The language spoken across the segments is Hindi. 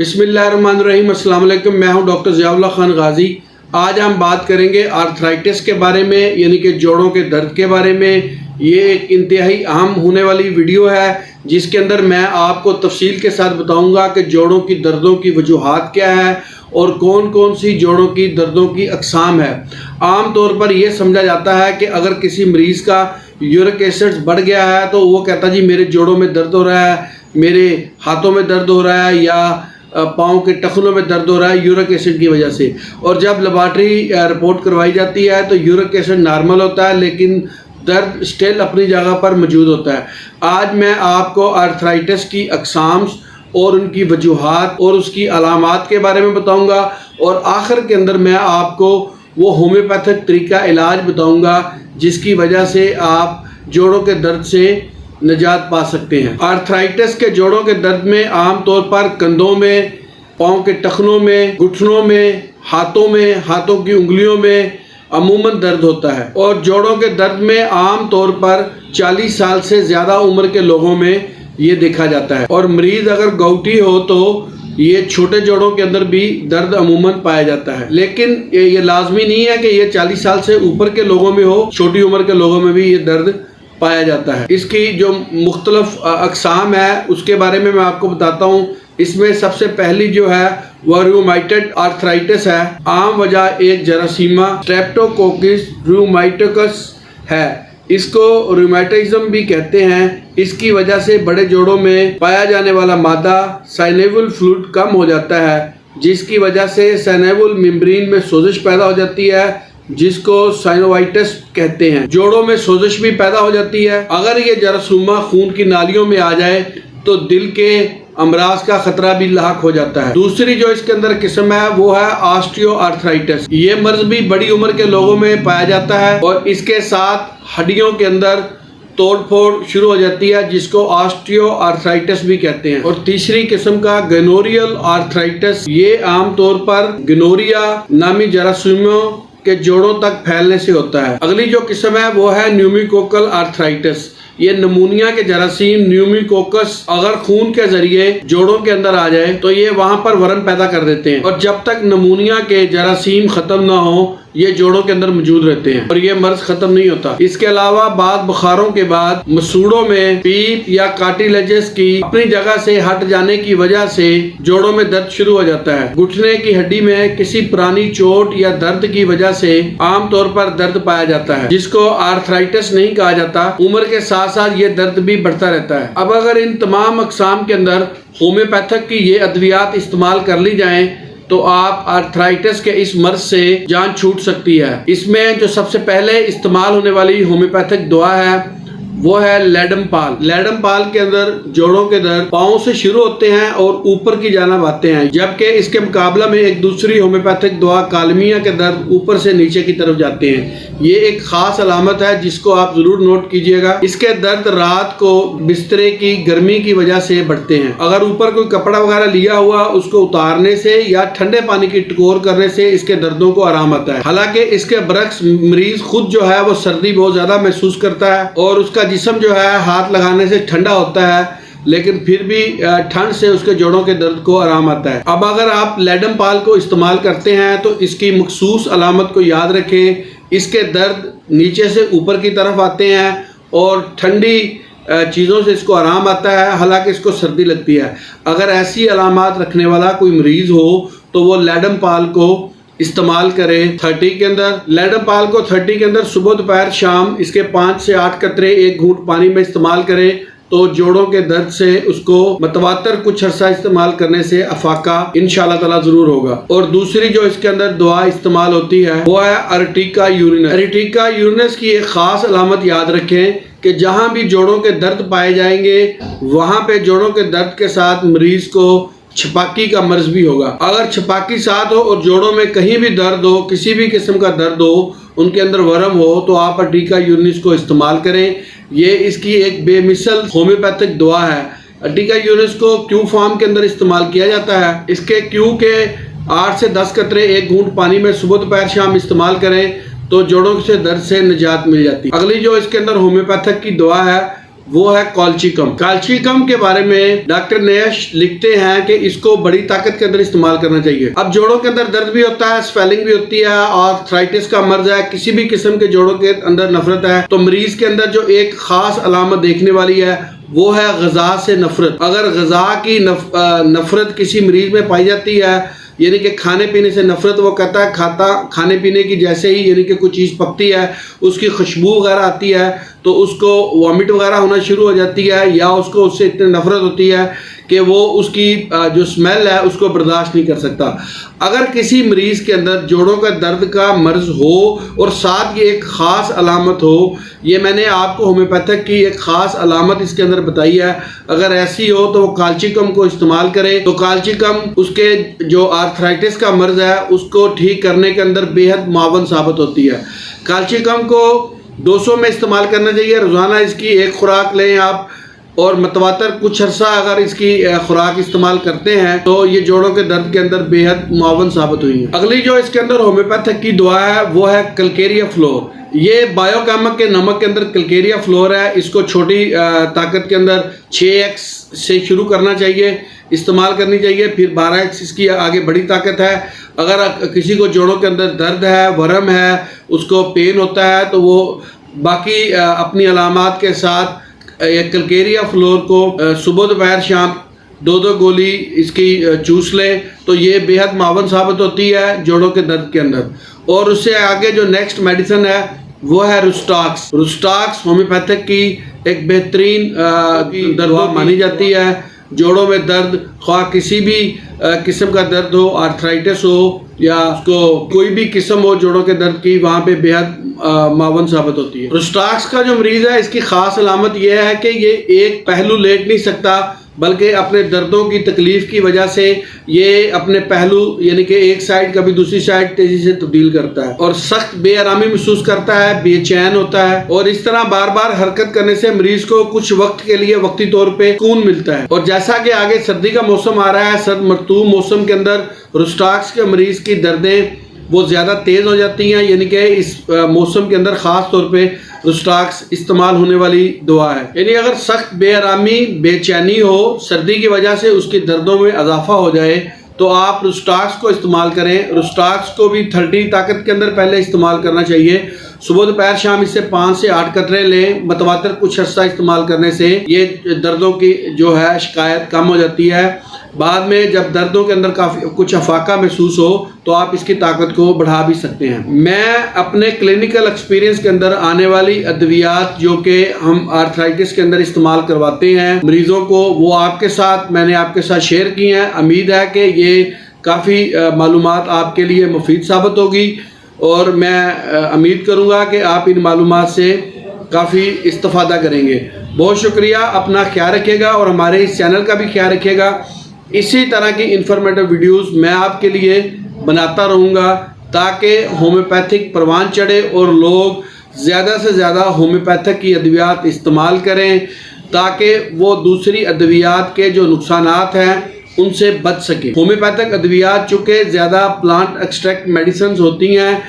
बिस्मिल्लाहिर्रहमानिर्रहीम। अस्सलाम वालेकुम। मैं हूं डॉक्टर ज़ियाउल्लाह खान गाजी। आज हम बात करेंगे आर्थराइटिस के बारे में, यानी कि जोड़ों के दर्द के बारे में। ये एक इंतहाई अहम होने वाली वीडियो है जिसके अंदर मैं आपको तफसील के साथ बताऊंगा कि जोड़ों की दर्दों की वजूहात क्या है और कौन कौन सी जोड़ों की दर्दों की अक़साम है। आम तौर पर यह समझा जाता है कि अगर किसी मरीज़ का यूरिक एसिड बढ़ गया है तो वो कहता जी मेरे जोड़ों में दर्द हो रहा है, मेरे हाथों में दर्द हो रहा है या पाँव के टखनों में दर्द हो रहा है यूरिक एसिड की वजह से। और जब लेबॉरेटरी रिपोर्ट करवाई जाती है तो यूरिक एसिड नॉर्मल होता है लेकिन दर्द स्टिल अपनी जगह पर मौजूद होता है। आज मैं आपको आर्थराइटिस की अक़साम और उनकी वजूहात और उसकी अलामात के बारे में बताऊंगा और आखिर के अंदर मैं आपको वो होम्योपैथिक तरीका इलाज बताऊंगा जिसकी वजह से आप जोड़ों के दर्द से निजात पा सकते हैं। आर्थराइटिस के जोड़ों के दर्द में आम तौर पर कंधों में, पाँव के टखनों में, घुटनों में, हाथों की उंगलियों में अमूमन दर्द होता है। और जोड़ों के दर्द में आम तौर पर 40 साल से ज़्यादा उम्र के लोगों में ये देखा जाता है। और मरीज़ अगर गौटी हो तो ये छोटे जोड़ों के अंदर भी दर्द अमूमन पाया जाता है, लेकिन ये लाजमी नहीं है कि ये 40 साल से ऊपर के लोगों में हो, छोटी उम्र के लोगों में भी ये दर्द पाया जाता है। इसकी जो मुख्तलिफ अक़साम है उसके बारे में मैं आपको बताता हूँ। इसमें सबसे पहली जो है वह रूमेटॉइड आर्थराइटिस है। आम वजह एक जरासीमा स्ट्रेप्टोकोकस रूमेटिकस है। इसको रूमेटिज्म भी कहते हैं। इसकी वजह से बड़े जोड़ों में पाया जाने वाला मादा साइनेवल फ्लूइड कम हो जाता है जिसकी वजह से साइनेवल मेम्ब्रेन में सोजिश पैदा हो जाती है जिसको साइनोवाइटिस कहते हैं। जोड़ों में सोजिश भी पैदा हो जाती है। अगर ये जरासीमा खून की नालियों में आ जाए तो दिल के अमराज का खतरा भी लाक हो जाता है। दूसरी जो इसके अंदर किस्म है वो है ऑस्टियोआर्थराइटिस। ये मर्ज भी बड़ी उम्र के लोगों में पाया जाता है और इसके साथ हड्डियों के अंदर तोड़ फोड़ शुरू हो जाती है जिसको ऑस्टियोआर्थराइटिस भी कहते हैं। और तीसरी किस्म का गनोरियल आर्थराइटिस, ये आमतौर पर गनोरिया नामी जरासीमों के जोड़ों तक फैलने से होता है। अगली जो किस्म है वो है न्यूमोकोकल आर्थराइटिस। ये नमूनिया के जरासीम न्यूमोकोकस अगर खून के जरिए जोड़ों के अंदर आ जाए तो ये वहां पर वर्म पैदा कर देते हैं और जब तक नमूनिया के जरासीम खत्म ना हो ये जोड़ों के अंदर मौजूद रहते हैं और ये मर्ज खत्म नहीं होता। इसके अलावा बाद बुखारों के बाद मसूड़ों में पीप या कार्टिलेजेस की अपनी जगह से हट जाने की वजह से जोड़ों में दर्द शुरू हो जाता है। घुटने की हड्डी में किसी पुरानी चोट या दर्द की वजह से आमतौर पर दर्द पाया जाता है जिसको आर्थराइटिस नहीं कहा जाता। उम्र के साथ साथ ये दर्द भी बढ़ता रहता है। अब अगर इन तमाम अक़साम के अंदर होम्योपैथिक की ये अद्वियात इस्तेमाल कर ली जाएं तो आप आर्थराइटिस के इस मर्ज से जान छूट सकती है। इसमें जो सबसे पहले इस्तेमाल होने वाली होम्योपैथिक दवा है वो है लेडमपाल। लेडमपाल के अंदर जोड़ों के दर्द पाँव से शुरू होते हैं और ऊपर की जानिब आते हैं, जबकि इसके मुकाबला में एक दूसरी होम्योपैथिक दवा कालमिया के दर्द ऊपर से नीचे की तरफ जाते हैं। ये एक खास अलामत है जिसको आप जरूर नोट कीजिएगा। इसके दर्द रात को बिस्तरे की गर्मी की वजह से बढ़ते हैं। अगर ऊपर कोई कपड़ा वगैरह लिया हुआ उसको उतारने से या ठंडे पानी की टकोर करने से इसके दर्दों को आराम आता है। हालांकि इसके बरक्स मरीज खुद जो है वो सर्दी बहुत ज्यादा महसूस करता है और उसका जिस्म जो है हाथ लगाने से ठंडा होता है, लेकिन फिर भी ठंड से उसके जोड़ों के दर्द को आराम आता है। अब अगर आप लेडमपाल को इस्तेमाल करते हैं तो इसकी मखसूस अलामत को याद रखें। इसके दर्द नीचे से ऊपर की तरफ आते हैं और ठंडी चीज़ों से इसको आराम आता है, हालांकि इसको सर्दी लगती है। अगर ऐसी अलामत रखने वाला कोई मरीज हो तो वो लेडमपाल को इस्तेमाल करें 30 के अंदर। लेडमपाल को 30 के अंदर सुबह दोपहर शाम इसके 5 से 8 कतरे एक घूंट पानी में इस्तेमाल करें तो जोड़ों के दर्द से उसको मतवातर कुछ अर्सा इस्तेमाल करने से अफाका इंशाअल्लाह ताला जरूर होगा। और दूसरी जो इसके अंदर दवा इस्तेमाल होती है वो है अर्टिका यूरिनस। अर्टिका यूरिनस की एक खास अलामत याद रखें कि जहां भी जोड़ों के दर्द पाए जाएंगे वहां पे जोड़ों के दर्द के साथ मरीज को छपाकी का मर्ज भी होगा। अगर छपाकी साथ हो और जोड़ों में कहीं भी दर्द हो, किसी भी किस्म का दर्द हो, उनके अंदर वर्म हो तो आप अर्टिका यूरिनस को इस्तेमाल करें। ये इसकी एक बेमिसल होम्योपैथिक दवा है। अर्टिका यूरिनस को क्यू फॉर्म के अंदर इस्तेमाल किया जाता है। इसके क्यू के 8 से 10 कतरे एक घूंट पानी में सुबह दोपहर शाम इस्तेमाल करें तो जोड़ों से दर्द से निजात मिल जाती है। अगली जो इसके अंदर होम्योपैथिक की दवा है वो है कॉल्चिकम। कॉल्चिकम के बारे में डॉक्टर नयश लिखते हैं कि इसको बड़ी ताकत के अंदर इस्तेमाल करना चाहिए। अब जोड़ों के अंदर दर्द भी होता है, स्वेलिंग भी होती है, आर्थराइटिस का मर्ज है, किसी भी किस्म के जोड़ों के अंदर नफरत है, तो मरीज के अंदर जो एक खास अलामत देखने वाली है वो है ग़िज़ा से नफरत। अगर ग़िज़ा की नफरत किसी मरीज में पाई जाती है, यानी कि खाने पीने से नफरत, वो कहता है खाने पीने की जैसे ही यानी कि कोई चीज़ पकती है उसकी खुशबू वगैरह आती है तो उसको वॉमिट वगैरह होना शुरू हो जाती है, या उसको उससे इतनी नफरत होती है कि वो उसकी जो स्मेल है उसको बर्दाश्त नहीं कर सकता। अगर किसी मरीज के अंदर जोड़ों का दर्द का मर्ज हो और साथ ये एक ख़ास अलामत हो, ये मैंने आपको होम्योपैथिक की एक ख़ास अलामत इसके अंदर बताई है, अगर ऐसी हो तो वो कॉल्चिकम को इस्तेमाल करे। तो कॉल्चिकम उसके जो आर्थराइटिस का मर्ज है उसको ठीक करने के अंदर बेहद मुआवन साबित होती है। कॉल्चिकम को 200 में इस्तेमाल करना चाहिए, रोज़ाना इसकी एक खुराक लें आप, और मतवातर कुछ अरसा अगर इसकी खुराक इस्तेमाल करते हैं तो ये जोड़ों के दर्द के अंदर बेहद मुआवन साबित हुई है। अगली जो इसके अंदर होम्योपैथिक की दवा है वो है कलकेरिया फ्लोर। ये बायोकेमिक के नमक के अंदर कलकेरिया फ्लोर है, इसको छोटी ताकत के अंदर 6x से शुरू करना चाहिए, इस्तेमाल करनी चाहिए, फिर 12x इसकी आगे बड़ी ताकत है। अगर किसी को जोड़ों के अंदर दर्द है, वरम है, उसको पेन होता है, तो वो बाकी अपनी अलामात के साथ कलकेरिया फ्लोर को सुबह दोपहर शाम 2-2 गोली इसकी चूस ले तो ये बेहद मुआवन साबित होती है जोड़ों के दर्द के अंदर। और उससे आगे जो नेक्स्ट मेडिसिन है वो है रुस्टाक्स। रुस्टाक्स होम्योपैथिक की एक बेहतरीन दवा मानी जाती है। जोड़ों में दर्द, ख्वाह किसी भी किस्म का दर्द हो, आर्थराइटिस हो या उसको कोई भी किस्म हो जोड़ों के दर्द की, वहाँ पे बेहद मुआवन साबित होती है। रुस्टाक्स का जो मरीज़ है इसकी ख़ास अलामत यह है कि ये एक पहलू लेट नहीं सकता, बल्कि अपने दर्दों की तकलीफ़ की वजह से ये अपने पहलू यानी कि एक साइड कभी दूसरी साइड तेज़ी से तब्दील करता है और सख्त बेआरामी महसूस करता है, बेचैन होता है, और इस तरह बार बार हरकत करने से मरीज को कुछ वक्त के लिए वक्ती तौर पे सुकून मिलता है। और जैसा कि आगे सर्दी का मौसम आ रहा है, सर्द मरतूब मौसम के अंदर रुस्टाक्स के मरीज की दर्दें वो ज़्यादा तेज़ हो जाती हैं, यानी कि इस मौसम के अंदर ख़ास तौर पे रुस्टाक्स इस्तेमाल होने वाली दवा है। यानी अगर सख्त बेआरामी, बेचैनी हो, सर्दी की वजह से उसकी दर्दों में इजाफा हो जाए तो आप रुस्टाक्स को इस्तेमाल करें। रुस्टाक्स को भी 30 ताकत के अंदर पहले इस्तेमाल करना चाहिए। सुबह दोपहर शाम इससे 5 से 8 कतरे लें। मतवातर कुछ अर्सा इस्तेमाल करने से ये दर्दों की जो है शिकायत कम हो जाती है। बाद में जब दर्दों के अंदर काफ़ी कुछ अफाका महसूस हो तो आप इसकी ताकत को बढ़ा भी सकते हैं। मैं अपने क्लिनिकल एक्सपीरियंस के अंदर आने वाली अद्वियात जो कि हम आर्थराइटिस के अंदर इस्तेमाल करवाते हैं मरीज़ों को, वो मैंने आपके साथ शेयर की हैं। उम्मीद है कि ये काफ़ी मालूमात आपके लिए मुफीद साबित होगी और मैं उम्मीद करूँगा कि आप इन मालूमात से काफ़ी इस्तेफादा करेंगे। बहुत शुक्रिया, अपना ख्याल रखिएगा और हमारे इस चैनल का भी ख्याल रखिएगा। इसी तरह की इंफॉर्मेटिव वीडियोस मैं आपके लिए बनाता रहूँगा ताकि होम्योपैथिक परवान चढ़े और लोग ज़्यादा से ज़्यादा होम्योपैथिक की अद्वियात इस्तेमाल करें ताकि वो दूसरी अद्वियात के जो नुकसानात हैं उनसे बच सके। होम्योपैथिक अद्वियात चूँकि ज़्यादा प्लांट एक्सट्रैक्ट मेडिसिन होती हैं,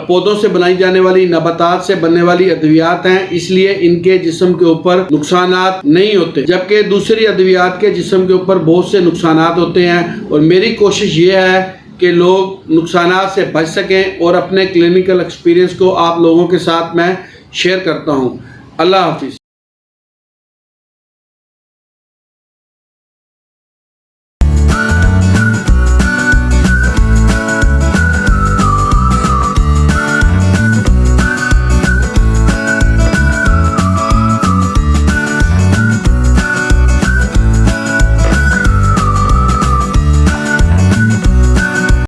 पौधों से बनाई जाने वाली, नबातात से बनने वाली अद्वियात हैं, इसलिए इनके जिस्म के ऊपर नुकसानात नहीं होते, जबकि दूसरी अद्वियात के जिस्म के ऊपर बहुत से नुकसानात होते हैं। और मेरी कोशिश ये है कि लोग नुकसानात से बच सकें और अपने क्लिनिकल एक्सपीरियंस को आप लोगों के साथ मैं शेयर करता हूँ। अल्लाह हाफिज़।